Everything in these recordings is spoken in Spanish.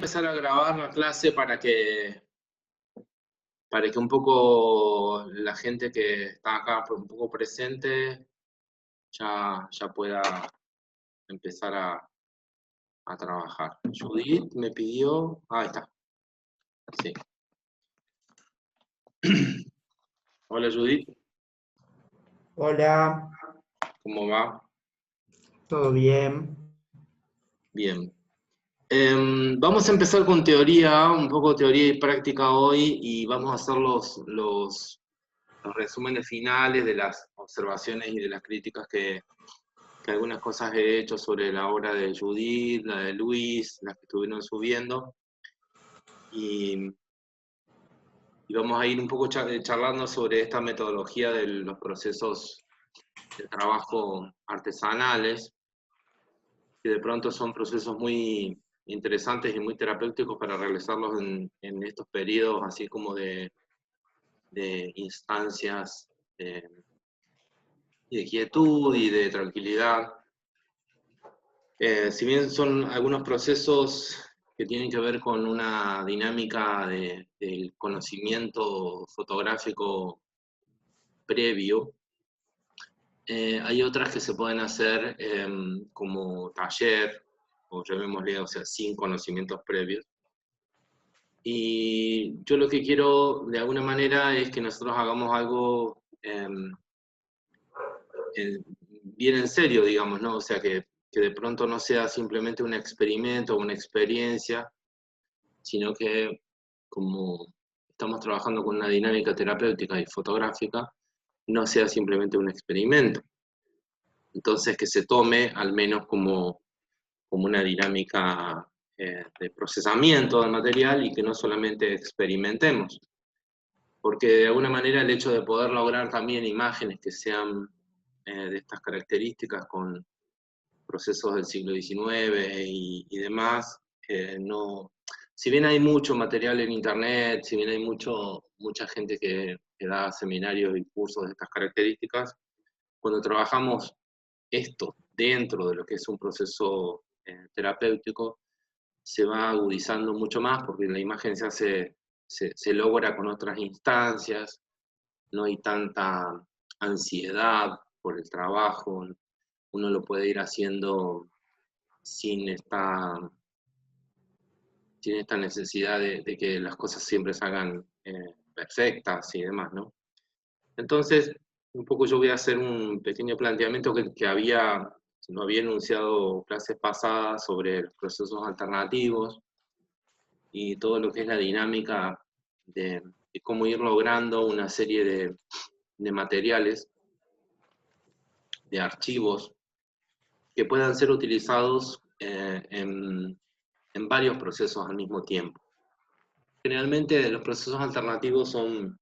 empezar a grabar la clase para que un poco la gente que está acá un poco presente ya pueda empezar a trabajar. Judith me pidió... ahí está. Sí. Hola Judith, Hola, ¿cómo va? ¿todo bien? Bien. Vamos a empezar con teoría, un poco teoría y práctica hoy, y vamos a hacer los resúmenes finales de las observaciones y de las críticas que algunas cosas he hecho sobre la obra de Judith, la de Luis, las que estuvieron subiendo, y vamos a ir un poco charlando sobre esta metodología de los procesos de trabajo artesanales, que de pronto son procesos muy interesantes y muy terapéuticos para realizarlos en estos periodos, así como de instancias de quietud y de tranquilidad. Si bien son algunos procesos que tienen que ver con una dinámica del conocimiento fotográfico previo, hay otras que se pueden hacer como taller, o llamémosle, o sea, sin conocimientos previos. Y yo lo que quiero, de alguna manera, es que nosotros hagamos algo bien en serio, digamos, ¿no? O sea, que de pronto no sea simplemente un experimento o una experiencia, sino que como estamos trabajando con una dinámica terapéutica y fotográfica, no sea simplemente un experimento. Entonces, que se tome al menos como una dinámica de procesamiento del material y que no solamente experimentemos. Porque de alguna manera el hecho de poder lograr también imágenes que sean de estas características con procesos del siglo XIX y demás, no, si bien hay mucho material en internet, si bien hay mucha gente que da seminarios y cursos de estas características, cuando trabajamos esto dentro de lo que es un proceso terapéutico, se va agudizando mucho más porque la imagen se logra con otras instancias, no hay tanta ansiedad por el trabajo, uno lo puede ir haciendo sin esta necesidad de que las cosas siempre salgan perfectas y demás, ¿no? Entonces, un poco yo voy a hacer un pequeño planteamiento que no había enunciado clases pasadas sobre los procesos alternativos y todo lo que es la dinámica de cómo ir logrando una serie de materiales, de archivos, que puedan ser utilizados en varios procesos al mismo tiempo. Generalmente los procesos alternativos son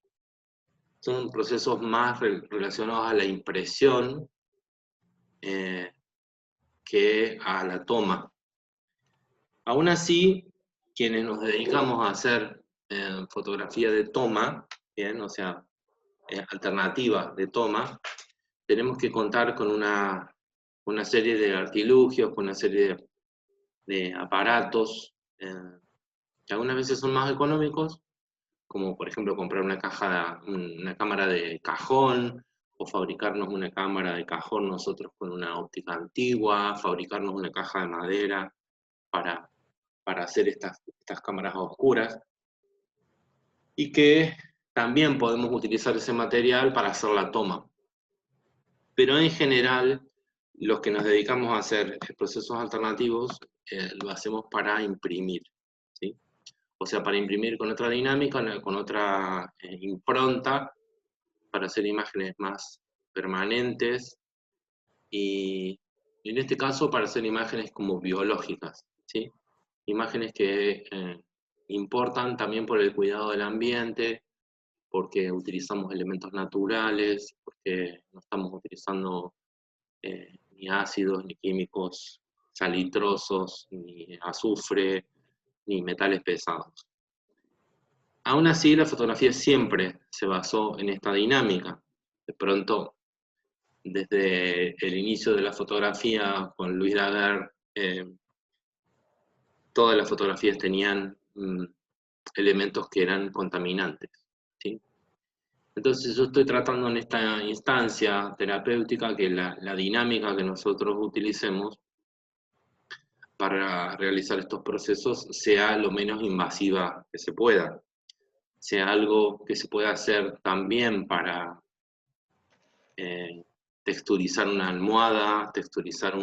procesos más relacionados a la impresión que a la toma. Aún así, quienes nos dedicamos a hacer fotografía de toma, bien, o sea, alternativa de toma, tenemos que contar con una serie de artilugios, con una serie de aparatos, que algunas veces son más económicos, como por ejemplo comprar una cámara de cajón, o fabricarnos una cámara de cajón nosotros con una óptica antigua, fabricarnos una caja de madera para hacer estas cámaras oscuras, y que también podemos utilizar ese material para hacer la toma. Pero en general, los que nos dedicamos a hacer procesos alternativos, lo hacemos para imprimir, ¿sí? O sea, para imprimir con otra dinámica, con otra impronta, para hacer imágenes más permanentes, y en este caso para hacer imágenes como biológicas, ¿sí? Imágenes que importan también por el cuidado del ambiente, porque utilizamos elementos naturales, porque no estamos utilizando ni ácidos, ni químicos salitrosos, ni azufre, ni metales pesados. Aún así, la fotografía siempre se basó en esta dinámica. De pronto, desde el inicio de la fotografía con Louis Daguerre, todas las fotografías tenían elementos que eran contaminantes, ¿sí? Entonces yo estoy tratando en esta instancia terapéutica que la dinámica que nosotros utilicemos para realizar estos procesos sea lo menos invasiva que se pueda, sea algo que se pueda hacer también para texturizar una almohada, texturizar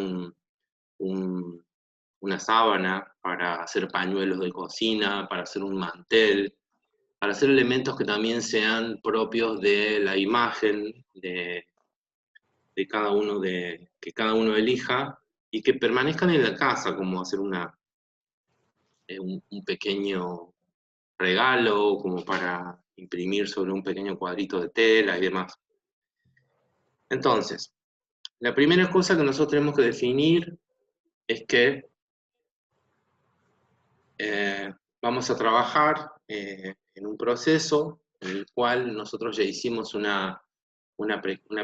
una sábana, para hacer pañuelos de cocina, para hacer un mantel, para hacer elementos que también sean propios de la imagen de cada uno, que cada uno elija, y que permanezcan en la casa, como hacer un pequeño regalo, como para imprimir sobre un pequeño cuadrito de tela y demás. Entonces, la primera cosa que nosotros tenemos que definir es que vamos a trabajar en un proceso en el cual nosotros ya hicimos una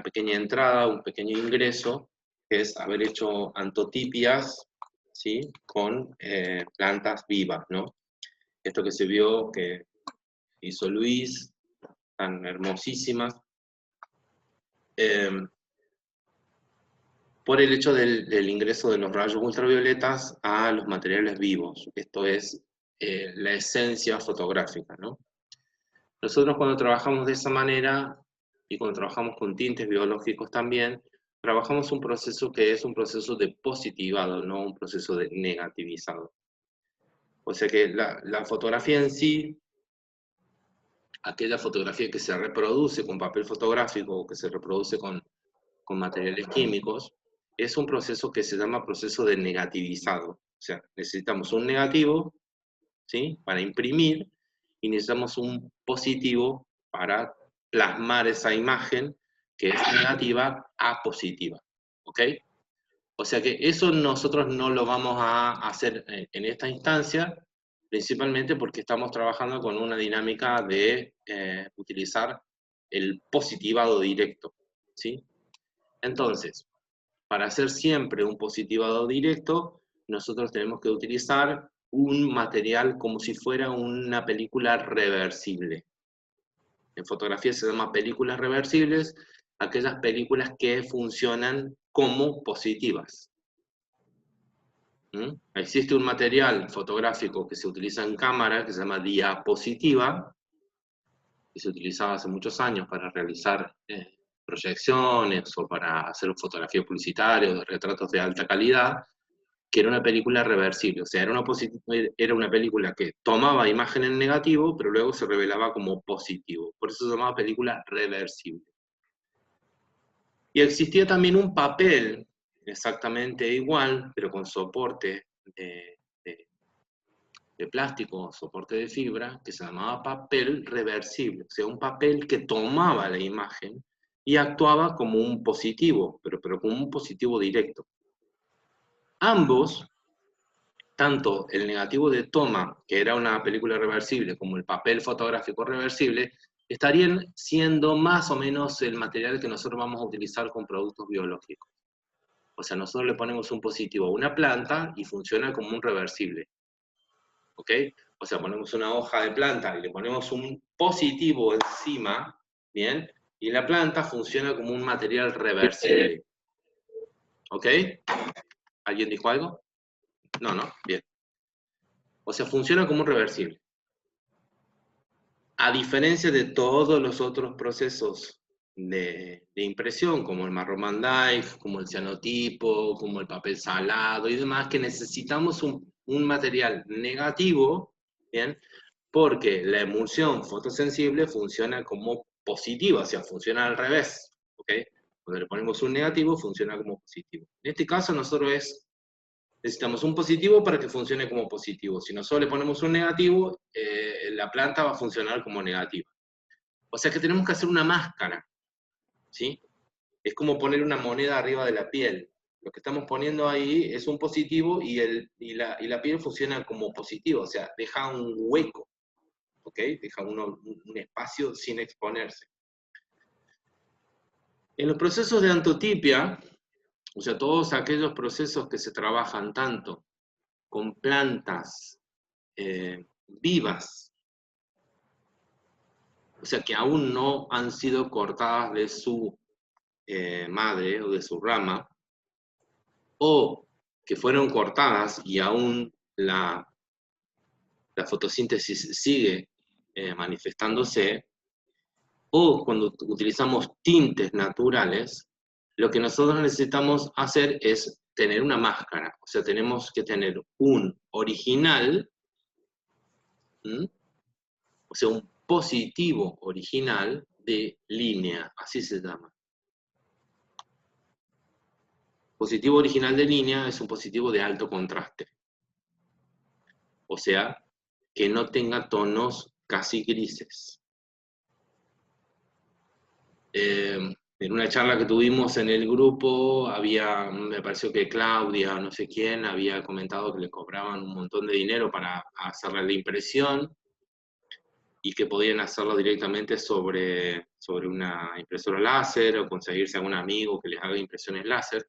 pequeña entrada, un pequeño ingreso, que es haber hecho antotipias, ¿sí? Con plantas vivas, ¿no? Esto que se vio que hizo Luis, tan hermosísimas, por el hecho del ingreso de los rayos ultravioletas a los materiales vivos. Esto es la esencia fotográfica, ¿no? Nosotros cuando trabajamos de esa manera, y cuando trabajamos con tintes biológicos también, trabajamos un proceso que es un proceso de positivado, no un proceso de negativizado. O sea que la fotografía en sí, aquella fotografía que se reproduce con papel fotográfico o que se reproduce con materiales químicos, es un proceso que se llama proceso de negativizado. O sea, necesitamos un negativo, ¿sí?, para imprimir, y necesitamos un positivo para plasmar esa imagen que es negativa a positiva, ¿ok? O sea que eso nosotros no lo vamos a hacer en esta instancia, principalmente porque estamos trabajando con una dinámica de utilizar el positivado directo, ¿sí? Entonces, para hacer siempre un positivado directo, nosotros tenemos que utilizar un material como si fuera una película reversible. En fotografía se llama películas reversibles, aquellas películas que funcionan como positivas. Existe un material fotográfico que se utiliza en cámara, que se llama diapositiva, que se utilizaba hace muchos años para realizar proyecciones o para hacer fotografía publicitaria o de retratos de alta calidad, que era una película reversible. O sea, era una película que tomaba imagen en negativo, pero luego se revelaba como positivo. Por eso se llamaba película reversible. Y existía también un papel exactamente igual, pero con soporte de plástico, soporte de fibra, que se llamaba papel reversible. O sea, un papel que tomaba la imagen y actuaba como un positivo, pero como un positivo directo. Ambos, tanto el negativo de toma, que era una película reversible, como el papel fotográfico reversible, estarían siendo más o menos el material que nosotros vamos a utilizar con productos biológicos. O sea, nosotros le ponemos un positivo a una planta y funciona como un reversible. ¿Ok? O sea, ponemos una hoja de planta y le ponemos un positivo encima, ¿bien? Y la planta funciona como un material reversible. ¿Ok? ¿Alguien dijo algo? No, ¿no? Bien. O sea, funciona como un reversible. A diferencia de todos los otros procesos de impresión, como el marrón Van Dyke, como el cianotipo, como el papel salado y demás, que necesitamos un material negativo, ¿bien? Porque la emulsión fotosensible funciona como positiva, o sea, funciona al revés, ¿ok? Cuando le ponemos un negativo, funciona como positivo. En este caso, nosotros necesitamos un positivo para que funcione como positivo. Si nosotros le ponemos un negativo, la planta va a funcionar como negativa. O sea que tenemos que hacer una máscara, ¿sí? Es como poner una moneda arriba de la piel. Lo que estamos poniendo ahí es un positivo y la piel funciona como positivo, o sea, deja un hueco, ¿ok? Deja un espacio sin exponerse. En los procesos de antotipia, o sea, todos aquellos procesos que se trabajan tanto con plantas vivas, o sea que aún no han sido cortadas de su madre o de su rama, o que fueron cortadas y aún la fotosíntesis sigue manifestándose, o cuando utilizamos tintes naturales, lo que nosotros necesitamos hacer es tener una máscara, o sea, tenemos que tener un original, o sea, un positivo original de línea, así se llama. Positivo original de línea es un positivo de alto contraste, o sea, que no tenga tonos casi grises. En una charla que tuvimos en el grupo, me pareció que Claudia, no sé quién, había comentado que le cobraban un montón de dinero para hacerle la impresión y que podían hacerlo directamente sobre una impresora láser o conseguirse a un amigo que les haga impresiones láser,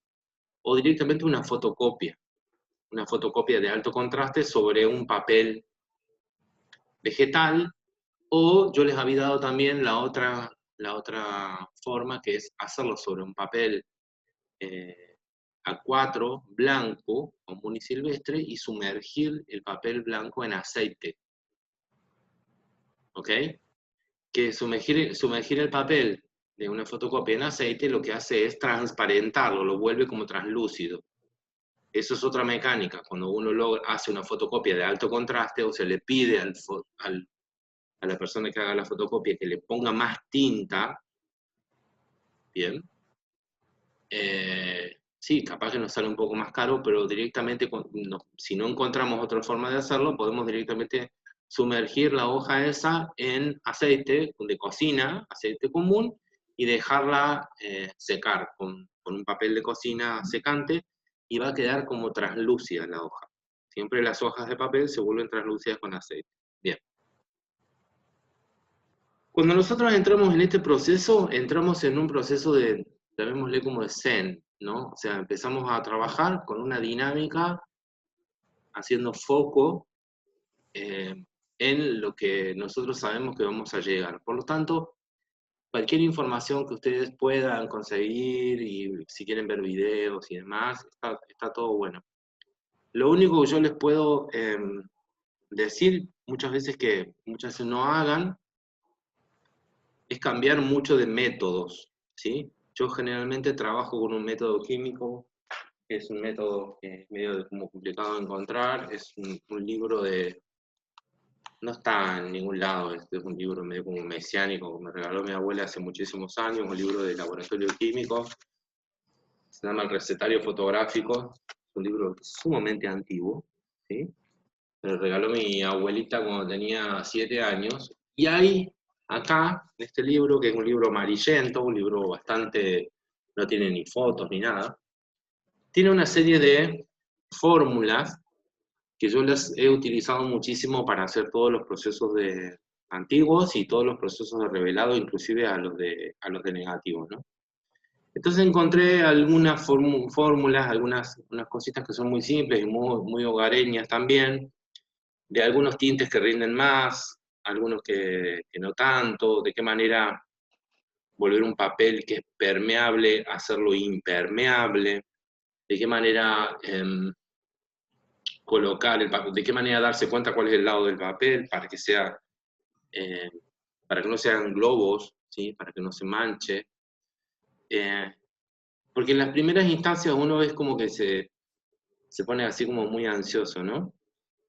o directamente una fotocopia de alto contraste sobre un papel vegetal, o yo les había dado también la otra forma, que es hacerlo sobre un papel A4 blanco, común y silvestre, y sumergir el papel blanco en aceite. ¿Ok? Que sumergir el papel de una fotocopia en aceite lo que hace es transparentarlo, lo vuelve como translúcido. Eso es otra mecánica. Cuando uno hace una fotocopia de alto contraste, o se le pide a la persona que haga la fotocopia que le ponga más tinta, bien, sí, capaz que nos sale un poco más caro, pero directamente, si no encontramos otra forma de hacerlo, podemos directamente sumergir la hoja esa en aceite de cocina, aceite común, y dejarla secar con un papel de cocina secante, y va a quedar como translúcida la hoja. Siempre las hojas de papel se vuelven translúcidas con aceite. Bien. Cuando nosotros entramos en este proceso, entramos en un proceso de, llamémosle como de zen, ¿no? O sea, empezamos a trabajar con una dinámica, haciendo foco en lo que nosotros sabemos que vamos a llegar. Por lo tanto, cualquier información que ustedes puedan conseguir, y si quieren ver videos y demás, está todo bueno. Lo único que yo les puedo decir muchas veces no hagan, es cambiar mucho de métodos, ¿sí? Yo generalmente trabajo con un método químico, es un método que es medio como complicado de encontrar, es un libro no está en ningún lado, es un libro medio como mesiánico, que me regaló mi abuela hace muchísimos años, un libro de laboratorio químico, se llama El recetario fotográfico, es un libro sumamente antiguo, ¿sí? Me lo regaló mi abuelita cuando tenía 7 años, y hay acá, en este libro, que es un libro amarillento, un libro bastante, no tiene ni fotos ni nada, tiene una serie de fórmulas que yo las he utilizado muchísimo para hacer todos los procesos antiguos y todos los procesos de revelado, inclusive a los de negativos, ¿no? Entonces encontré algunas fórmulas, unas cositas que son muy simples y muy hogareñas también, de algunos tintes que rinden más, algunos que no tanto, de qué manera volver un papel que es permeable, hacerlo impermeable, de qué manera colocar el papel, de qué manera darse cuenta cuál es el lado del papel para que para que no sean globos, ¿sí? Para que no se manche. Porque en las primeras instancias uno es como que se pone así como muy ansioso, ¿no?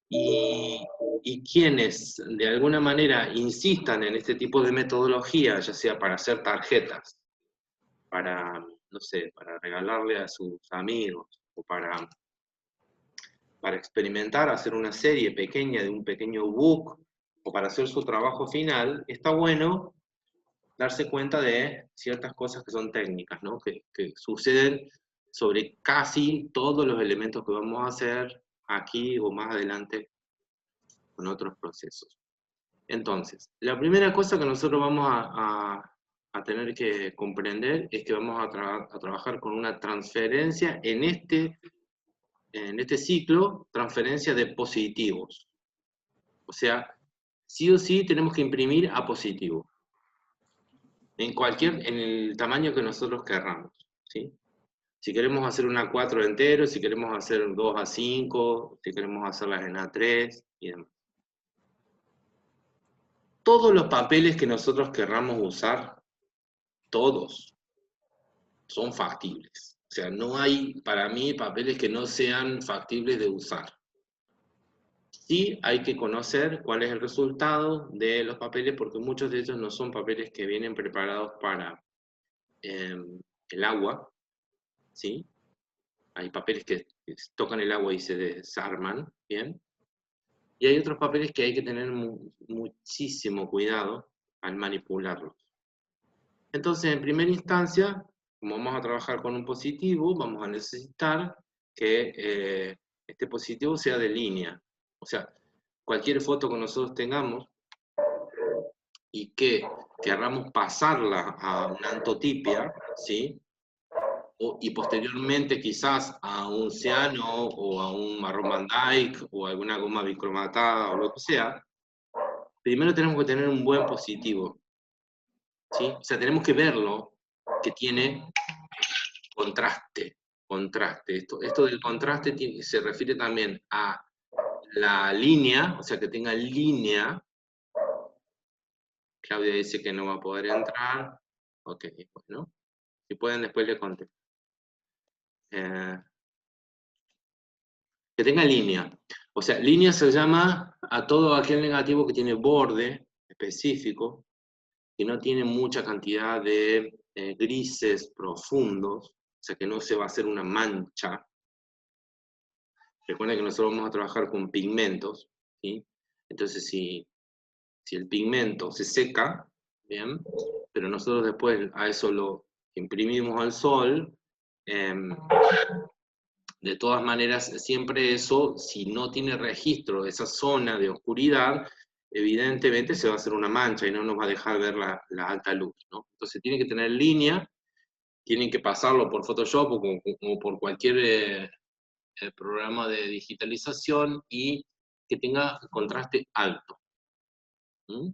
Y quienes de alguna manera insistan en este tipo de metodología, ya sea para hacer tarjetas, para, no sé, para regalarle a sus amigos, o para experimentar, hacer una serie pequeña de un pequeño book, o para hacer su trabajo final, está bueno darse cuenta de ciertas cosas que son técnicas, ¿no? Que suceden sobre casi todos los elementos que vamos a hacer aquí o más adelante con otros procesos. Entonces, la primera cosa que nosotros vamos a tener que comprender es que vamos a trabajar con una transferencia en este en este ciclo, transferencia de positivos. O sea, sí o sí tenemos que imprimir a positivo. En el tamaño que nosotros querramos, ¿sí? Si queremos hacer una 4 entero, si queremos hacer 2A5, si queremos hacerlas en A3 y demás. Todos los papeles que nosotros querramos usar, todos, son factibles. O sea, no hay, para mí, papeles que no sean factibles de usar. Sí hay que conocer cuál es el resultado de los papeles, porque muchos de ellos no son papeles que vienen preparados para el agua, ¿sí? Hay papeles que tocan el agua y se desarman, ¿bien? Y hay otros papeles que hay que tener muchísimo cuidado al manipularlos. Entonces, en primera instancia, como vamos a trabajar con un positivo, vamos a necesitar que este positivo sea de línea. O sea, cualquier foto que nosotros tengamos y que querramos pasarla a una antotipia, ¿sí? Y posteriormente quizás a un ciano o a un marrón Van Dyke o alguna goma bicromatada o lo que sea, primero tenemos que tener un buen positivo, ¿sí? O sea, tenemos que verlo que tiene contraste. Esto del contraste se refiere también a la línea, o sea, que tenga línea. Claudia dice que no va a poder entrar. Ok, bueno. Si pueden, después le contesto. Que tenga línea. O sea, línea se llama a todo aquel negativo que tiene borde específico, que no tiene mucha cantidad de grises profundos, o sea, que no se va a hacer una mancha. Recuerden que nosotros vamos a trabajar con pigmentos, ¿sí? Entonces, si el pigmento se seca, ¿bien? Pero nosotros después a eso lo imprimimos al sol, de todas maneras, siempre eso, si no tiene registro de esa zona de oscuridad, evidentemente se va a hacer una mancha y no nos va a dejar ver la alta luz, ¿no? Entonces tiene que tener línea, tienen que pasarlo por Photoshop o por cualquier programa de digitalización y que tenga contraste alto. ¿Mm?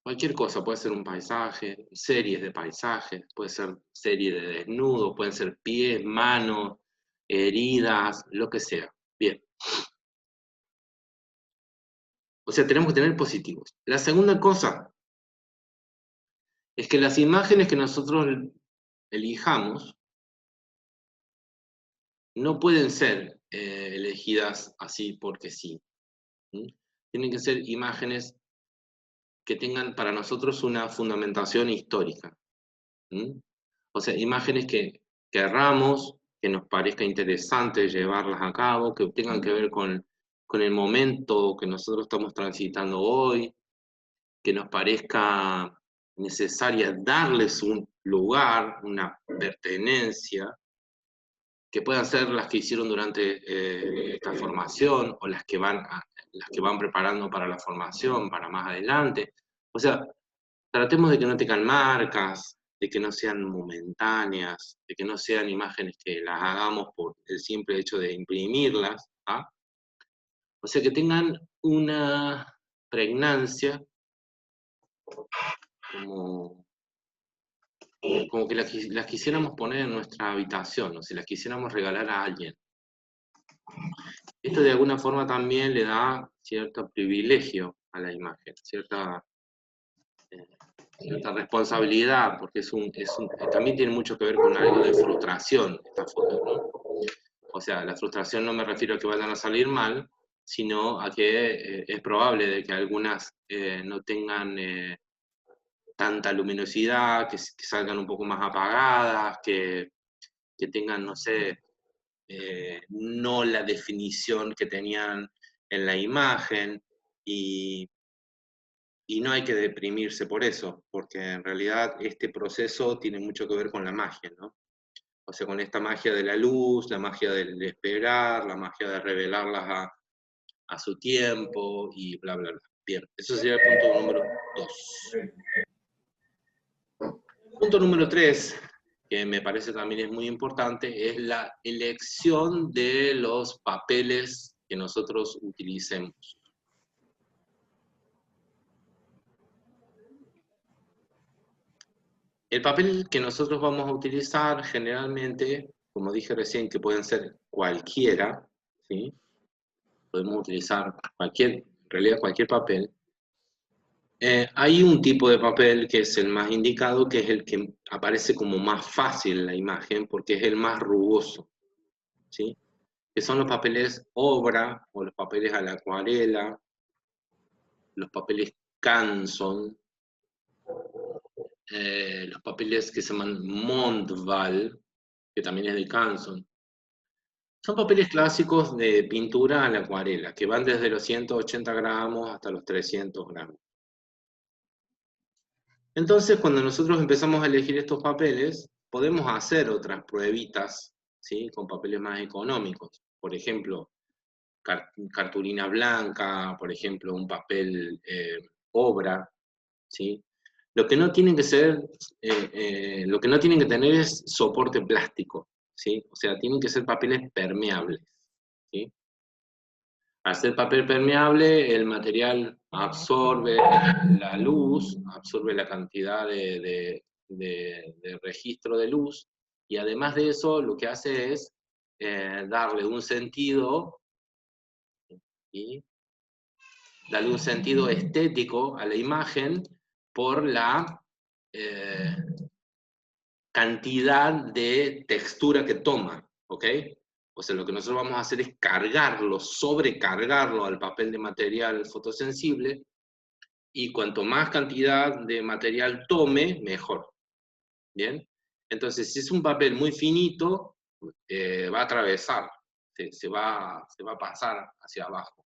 Cualquier cosa, puede ser un paisaje, series de paisajes, puede ser serie de desnudos, pueden ser pies, manos, heridas, lo que sea. Bien. O sea, tenemos que tener positivos. La segunda cosa es que las imágenes que nosotros elijamos no pueden ser elegidas así porque sí. ¿Mm? Tienen que ser imágenes que tengan para nosotros una fundamentación histórica. ¿Mm? O sea, imágenes que querramos, que nos parezca interesante llevarlas a cabo, que tengan que ver con el momento que nosotros estamos transitando hoy, que nos parezca necesaria darles un lugar, una pertenencia, que puedan ser las que hicieron durante esta formación o las que van preparando para la formación, para más adelante. O sea, tratemos de que no tengan marcas, de que no sean momentáneas, de que no sean imágenes que las hagamos por el simple hecho de imprimirlas. ¿Ah? O sea, que tengan una pregnancia como que las quisiéramos poner en nuestra habitación, o si las quisiéramos regalar a alguien. Esto de alguna forma también le da cierto privilegio a la imagen, cierta responsabilidad, porque también tiene mucho que ver con algo de frustración, esta foto, ¿no? O sea, la frustración no me refiero a que vayan a salir mal, sino a que es probable de que algunas no tengan tanta luminosidad, que salgan un poco más apagadas, que tengan, no sé, no la definición que tenían en la imagen, y no hay que deprimirse por eso, porque en realidad este proceso tiene mucho que ver con la magia, ¿no? O sea, con esta magia de la luz, la magia del esperar, la magia de revelarlas a su tiempo, y bla, bla, bla. Bien, eso sería el punto número 2. Punto número 3 que me parece también es muy importante, es la elección de los papeles que nosotros utilicemos. El papel que nosotros vamos a utilizar generalmente, como dije recién, que pueden ser cualquiera, ¿sí? Podemos utilizar en realidad cualquier papel. Hay un tipo de papel que es el más indicado, que es el que aparece como más fácil en la imagen, porque es el más rugoso, ¿sí? Que son los papeles obra, o los papeles a la acuarela, los papeles Canson, los papeles que se llaman Montval, que también es de Canson. Son papeles clásicos de pintura a la acuarela, que van desde los 180 gramos hasta los 300 gramos. Entonces, cuando nosotros empezamos a elegir estos papeles, podemos hacer otras pruebitas, ¿sí? Con papeles más económicos. Por ejemplo, cartulina blanca, por ejemplo, un papel obra, ¿sí? Lo que no tienen que ser, lo que no tienen que tener es soporte plástico, ¿sí? O sea, tienen que ser papeles permeables, ¿sí? Al ser papel permeable, el material absorbe la luz, absorbe la cantidad de registro de luz, y además de eso, lo que hace es darle un sentido, y darle un sentido estético a la imagen por la cantidad de textura que toma, ¿ok? O sea, lo que nosotros vamos a hacer es cargarlo, sobrecargarlo al papel de material fotosensible, y cuanto más cantidad de material tome, mejor. ¿Bien? Entonces, si es un papel muy finito, va a atravesar, se va a pasar hacia abajo.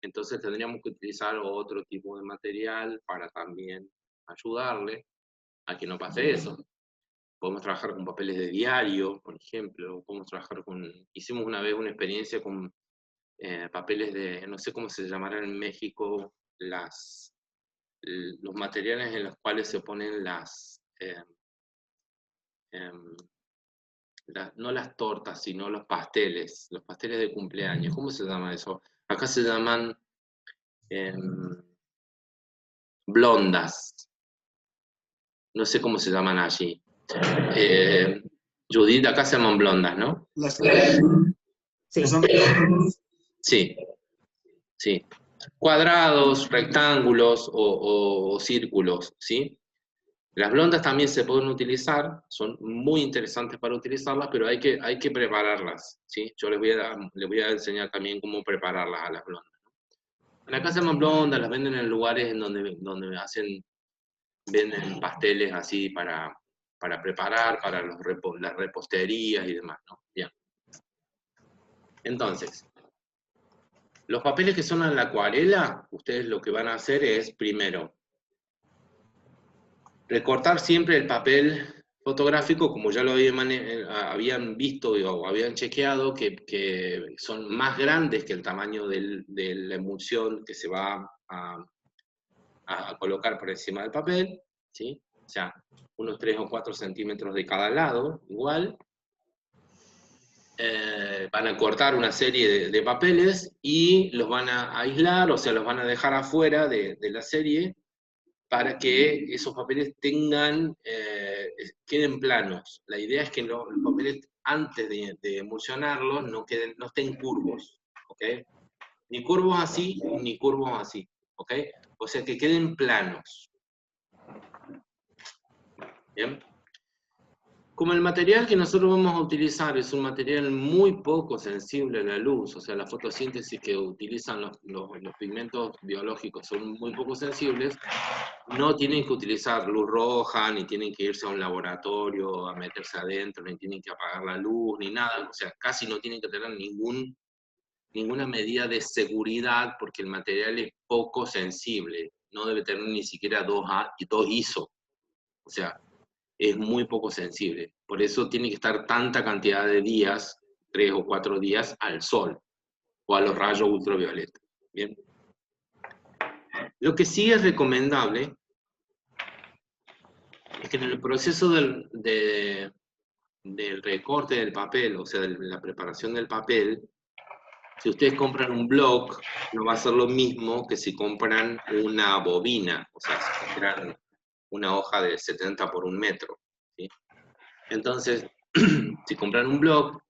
Entonces tendríamos que utilizar otro tipo de material para también ayudarle a que no pase eso. Podemos trabajar con papeles de diario, por ejemplo. Podemos trabajar hicimos una vez una experiencia con papeles de, no sé cómo se llamará en México, los materiales en los cuales se ponen no las tortas, sino los pasteles de cumpleaños. ¿Cómo se llama eso? Acá se llaman blondas. No sé cómo se llaman allí. Judith, acá se llaman blondas, ¿no? Sí. Sí, sí. Cuadrados, rectángulos o círculos, ¿sí? Las blondas también se pueden utilizar, son muy interesantes para utilizarlas, pero hay que prepararlas, ¿sí? Yo les voy a enseñar también cómo prepararlas a las blondas. En la casa se llaman blondas, las venden en lugares en donde venden pasteles así para preparar, para las reposterías y demás, ¿no? Bien. Entonces, los papeles que son a la acuarela, ustedes lo que van a hacer es, primero, recortar siempre el papel fotográfico, como ya lo habían visto o habían chequeado, que son más grandes que el tamaño de la emulsión que se va a colocar por encima del papel, ¿sí? O sea, unos 3 o 4 centímetros de cada lado, igual. Van a cortar una serie de papeles y los van a aislar, o sea, los van a dejar afuera de la serie, para que esos papeles queden planos. La idea es que los papeles, antes de emulsionarlos, no estén curvos, ¿ok? Ni curvos así, ni curvos así, ¿ok? O sea, que queden planos. ¿Bien? Como el material que nosotros vamos a utilizar es un material muy poco sensible a la luz, o sea, la fotosíntesis que utilizan los pigmentos biológicos son muy poco sensibles, no tienen que utilizar luz roja, ni tienen que irse a un laboratorio a meterse adentro, ni tienen que apagar la luz, ni nada, o sea, casi no tienen que tener ninguna medida de seguridad, porque el material es poco sensible, no debe tener ni siquiera 2 ISO, o sea, es muy poco sensible. Por eso tiene que estar tanta cantidad de días, 3 o 4 días, al sol o a los rayos ultravioleta. ¿Bien? Lo que sí es recomendable es que en el proceso de del recorte del papel, o sea, de la preparación del papel, si ustedes compran un bloc, no va a ser lo mismo que si compran una bobina, o sea, si compran una hoja de 70 por 1 metro, ¿sí? Entonces, si compran un bloc,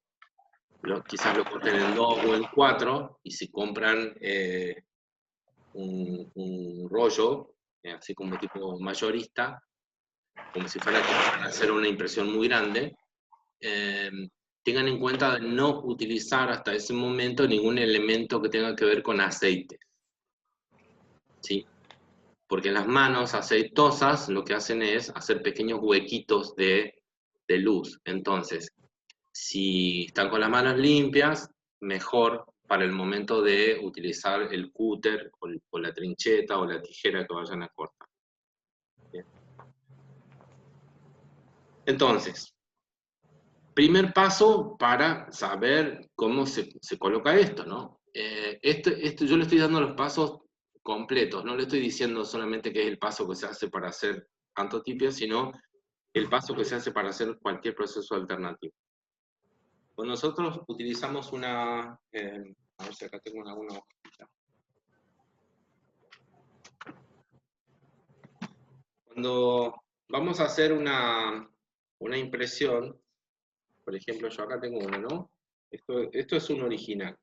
quizás lo corten en 2 o en 4, y si compran un rollo, así como tipo mayorista, como si fuera para hacer una impresión muy grande, tengan en cuenta no utilizar hasta ese momento ningún elemento que tenga que ver con aceite, ¿sí? Porque las manos aceitosas lo que hacen es hacer pequeños huequitos de luz. Entonces, si están con las manos limpias, mejor para el momento de utilizar el cúter o la trincheta o la tijera que vayan a cortar. Bien. Entonces, primer paso para saber cómo se coloca esto, ¿no? Yo le estoy dando los pasos completos, no le estoy diciendo solamente que es el paso que se hace para hacer antotipia, sino el paso que se hace para hacer cualquier proceso alternativo. Pues nosotros utilizamos una... a ver si acá tengo alguna hojita. Cuando vamos a hacer una impresión, por ejemplo, yo acá tengo una, ¿no? Esto es un original.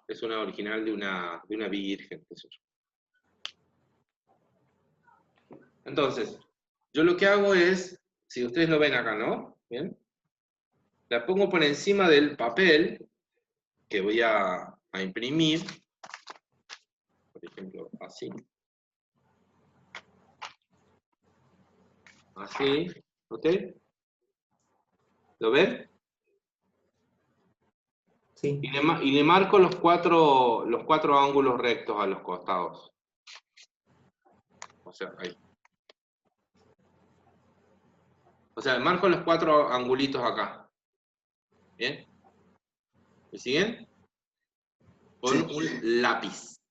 Es una original de una virgen, qué sé yo. Entonces, yo lo que hago es, si ustedes lo ven acá, ¿no? ¿Bien? La pongo por encima del papel que voy a imprimir, por ejemplo, así. Así, ¿ok? ¿Lo ven? Sí. Y le marco los cuatro ángulos rectos a los costados. O sea, ahí. O sea, marco los 4 angulitos acá. ¿Bien? ¿Me siguen? Con un lápiz.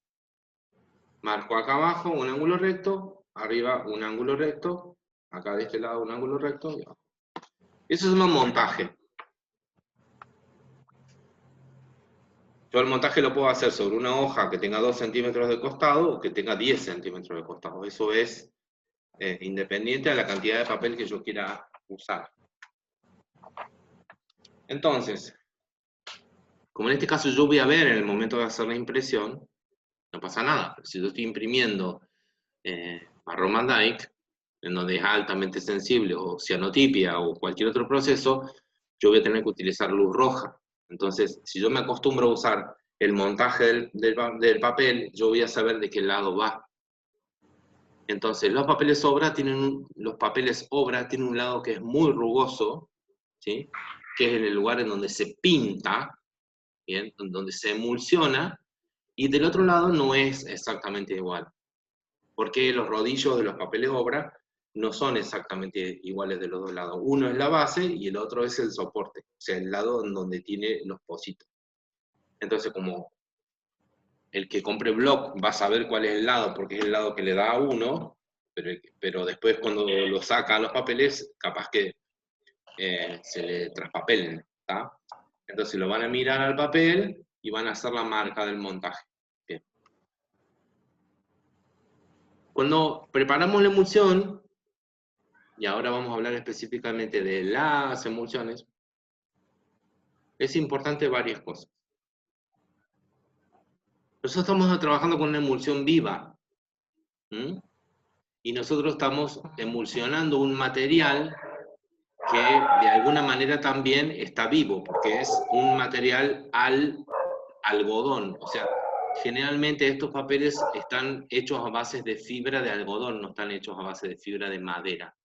Marco acá abajo un ángulo recto, arriba un ángulo recto, acá de este lado un ángulo recto. Y abajo. Eso se llama montaje. Yo el montaje lo puedo hacer sobre una hoja que tenga 2 centímetros de costado o que tenga 10 centímetros de costado. Eso es independiente de la cantidad de papel que yo quiera usar. Entonces, como en este caso yo voy a ver en el momento de hacer la impresión, no pasa nada. Pero si yo estoy imprimiendo marrón Van Dyke, en donde es altamente sensible, o cianotipia, o cualquier otro proceso, yo voy a tener que utilizar luz roja. Entonces, si yo me acostumbro a usar el montaje del papel, yo voy a saber de qué lado va. Entonces, los papeles obra tienen un lado que es muy rugoso, ¿sí? Que es en el lugar en donde se pinta, ¿bien? Donde se emulsiona, y del otro lado no es exactamente igual. Porque los rodillos de los papeles obra no son exactamente iguales de los dos lados. Uno es la base y el otro es el soporte, o sea, el lado en donde tiene los pocitos. Entonces, como el que compre block va a saber cuál es el lado, porque es el lado que le da a uno, pero después cuando lo saca a los papeles, capaz que se le traspapelen, ¿tá? Entonces lo van a mirar al papel y van a hacer la marca del montaje. Bien. Cuando preparamos la emulsión, y ahora vamos a hablar específicamente de las emulsiones, es importante varias cosas. Nosotros estamos trabajando con una emulsión viva, y nosotros estamos emulsionando un material que de alguna manera también está vivo, porque es un material algodón. O sea, generalmente estos papeles están hechos a base de fibra de algodón, no están hechos a base de fibra de madera.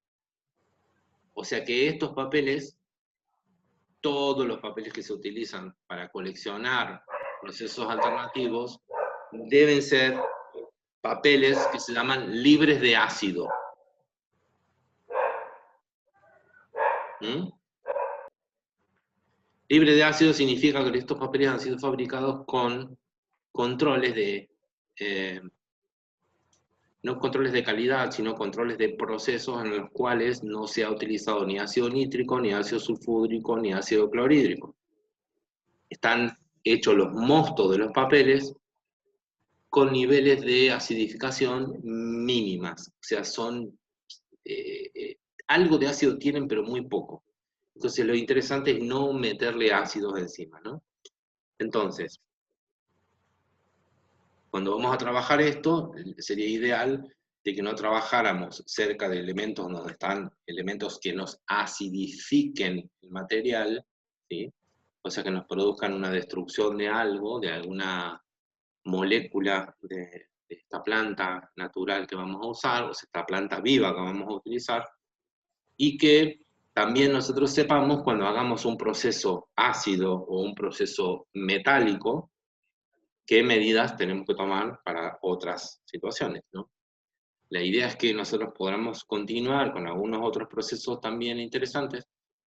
O sea que estos papeles, todos los papeles que se utilizan para coleccionar procesos alternativos, deben ser papeles que se llaman libres de ácido. Libre de ácido significa que estos papeles han sido fabricados con controles de no controles de calidad, sino controles de procesos en los cuales no se ha utilizado ni ácido nítrico, ni ácido sulfúrico, ni ácido clorhídrico. Están hechos los mostos de los papeles con niveles de acidificación mínimas, o sea, son algo de ácido tienen, pero muy poco. Entonces lo interesante es no meterle ácidos encima, ¿no? Entonces, cuando vamos a trabajar esto, sería ideal de que no trabajáramos cerca de elementos donde están elementos que nos acidifiquen el material, ¿sí? O sea, que nos produzcan una destrucción de algo, de alguna molécula de esta planta natural que vamos a usar, o sea, esta planta viva que vamos a utilizar, y que también nosotros sepamos cuando hagamos un proceso ácido o un proceso metálico, qué medidas tenemos que tomar para otras situaciones, ¿no? La idea es que nosotros podamos continuar con algunos otros procesos también interesantes,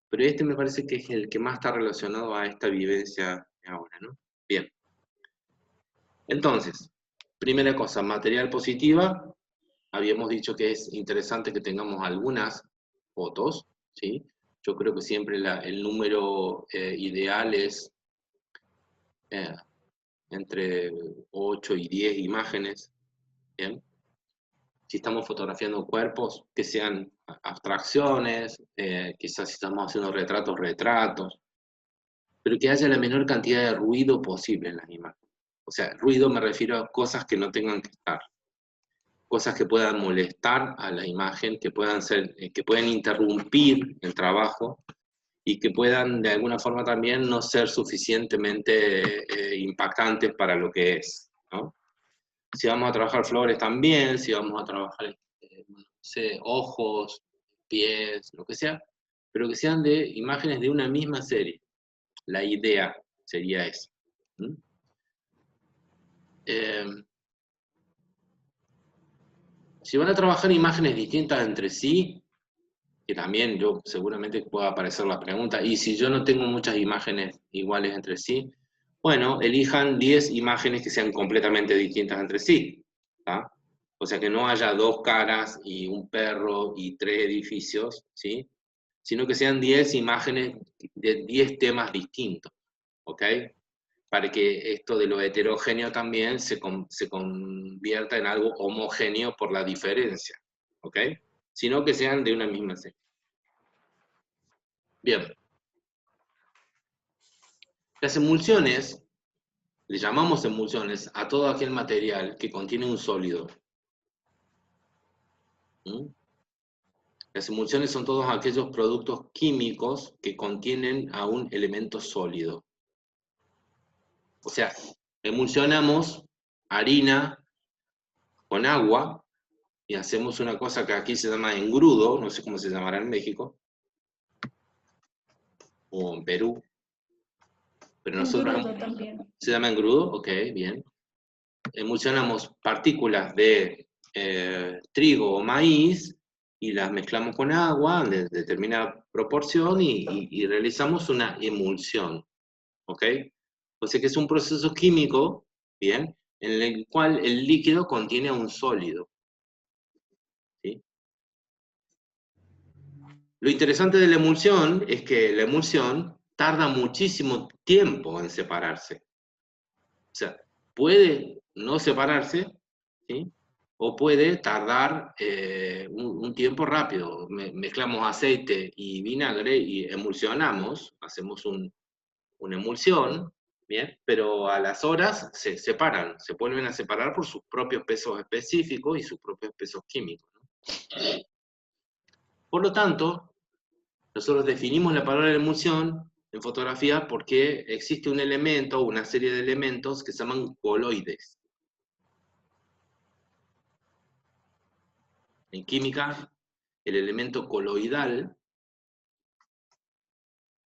pero este me parece que es el que más está relacionado a esta vivencia ahora, ¿no? Bien. Entonces, primera cosa, material positiva. Habíamos dicho que es interesante que tengamos algunas fotos, ¿sí? Yo creo que siempre el número ideal es eh, entre 8 y 10 imágenes, ¿bien? Si estamos fotografiando cuerpos, que sean abstracciones, quizás si estamos haciendo retratos, pero que haya la menor cantidad de ruido posible en las imágenes. O sea, ruido me refiero a cosas que no tengan que estar, cosas que puedan molestar a la imagen, que puedan interrumpir el trabajo y que puedan de alguna forma también no ser suficientemente impactantes para lo que es, ¿no? Si vamos a trabajar flores también, si vamos a trabajar no sé, ojos, pies, lo que sea, pero que sean de imágenes de una misma serie. La idea sería esa. ¿Mm? Si van a trabajar imágenes distintas entre sí, que también yo seguramente pueda aparecer la pregunta, y si yo no tengo muchas imágenes iguales entre sí, bueno, elijan 10 imágenes que sean completamente distintas entre sí, ¿tá? O sea, que no haya 2 caras y un perro y 3 edificios, ¿sí? Sino que sean 10 imágenes de 10 temas distintos, ¿ok? Para que esto de lo heterogéneo también se convierta en algo homogéneo por la diferencia, ¿ok? Sino que sean de una misma serie. Bien. Las emulsiones, le llamamos emulsiones a todo aquel material que contiene un sólido. ¿Mm? Las emulsiones son todos aquellos productos químicos que contienen a un elemento sólido. O sea, emulsionamos harina con agua y hacemos una cosa que aquí se llama engrudo, no sé cómo se llamará en México, o en Perú, pero nosotros... Engrudo también. ¿Se llama engrudo? Ok, bien. Emulsionamos partículas de trigo o maíz y las mezclamos con agua de determinada proporción y realizamos una emulsión, ¿ok? O sea que es un proceso químico, ¿bien? En el cual el líquido contiene un sólido, ¿sí? Lo interesante de la emulsión es que la emulsión tarda muchísimo tiempo en separarse. O sea, puede no separarse, ¿sí? O puede tardar un tiempo rápido. Mezclamos aceite y vinagre y emulsionamos, hacemos una emulsión, ¿bien? Pero a las horas se separan, se vuelven a separar por sus propios pesos específicos y sus propios pesos químicos, ¿no? Por lo tanto, nosotros definimos la palabra emulsión en fotografía porque existe un elemento o una serie de elementos que se llaman coloides. En química, el elemento coloidal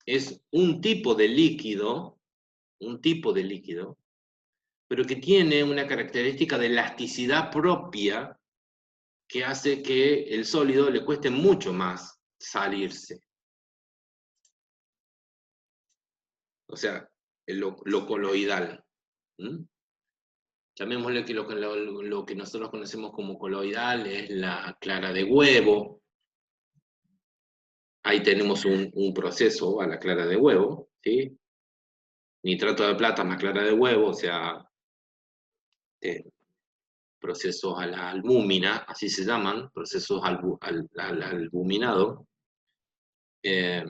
es un tipo de líquido, pero que tiene una característica de elasticidad propia que hace que el sólido le cueste mucho más salirse. O sea, lo coloidal. ¿Mm? llamémosle que lo que nosotros conocemos como coloidal es la clara de huevo. Ahí tenemos un proceso a la clara de huevo, ¿sí? Nitrato de plata más clara de huevo, o sea, procesos a la albúmina, así se llaman, procesos al albuminado. Es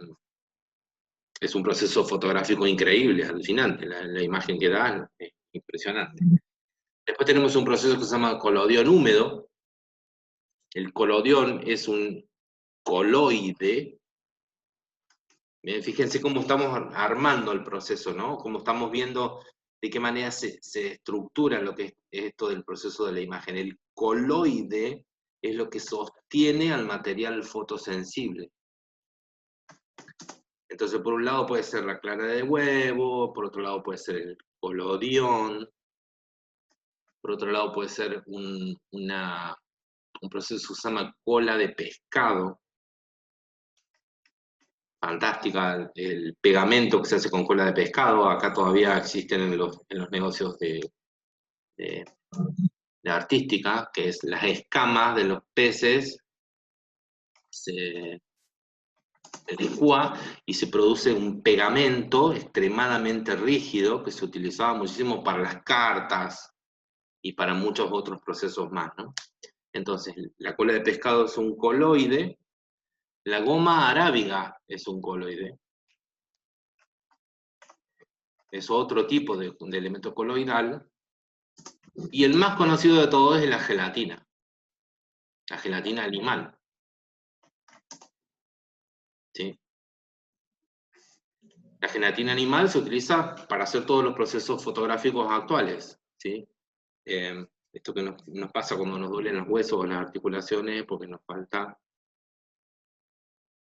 un proceso fotográfico increíble, alucinante, la imagen que da es impresionante. Después tenemos un proceso que se llama colodión húmedo. El colodión es un coloide. Bien, fíjense cómo estamos armando el proceso, ¿no? Cómo estamos viendo de qué manera se estructura lo que es esto del proceso de la imagen. El coloide es lo que sostiene al material fotosensible. Entonces, por un lado puede ser la clara de huevo, por otro lado puede ser el colodión, por otro lado puede ser un proceso que se llama cola de pescado. Fantástica, el pegamento que se hace con cola de pescado, acá todavía existen en los negocios de artística, que es las escamas de los peces, se licúa y se produce un pegamento extremadamente rígido que se utilizaba muchísimo para las cartas y para muchos otros procesos más, ¿no? Entonces, la cola de pescado es un coloide, la goma arábiga es un coloide, es otro tipo de elemento coloidal, y el más conocido de todos es la gelatina animal. ¿Sí? La gelatina animal se utiliza para hacer todos los procesos fotográficos actuales, ¿sí? Esto que nos pasa cuando nos duelen los huesos o las articulaciones, porque nos falta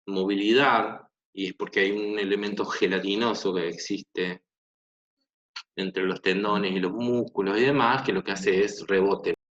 movilidad, y es porque hay un elemento gelatinoso que existe entre los tendones y los músculos y demás, que lo que hace es rebote.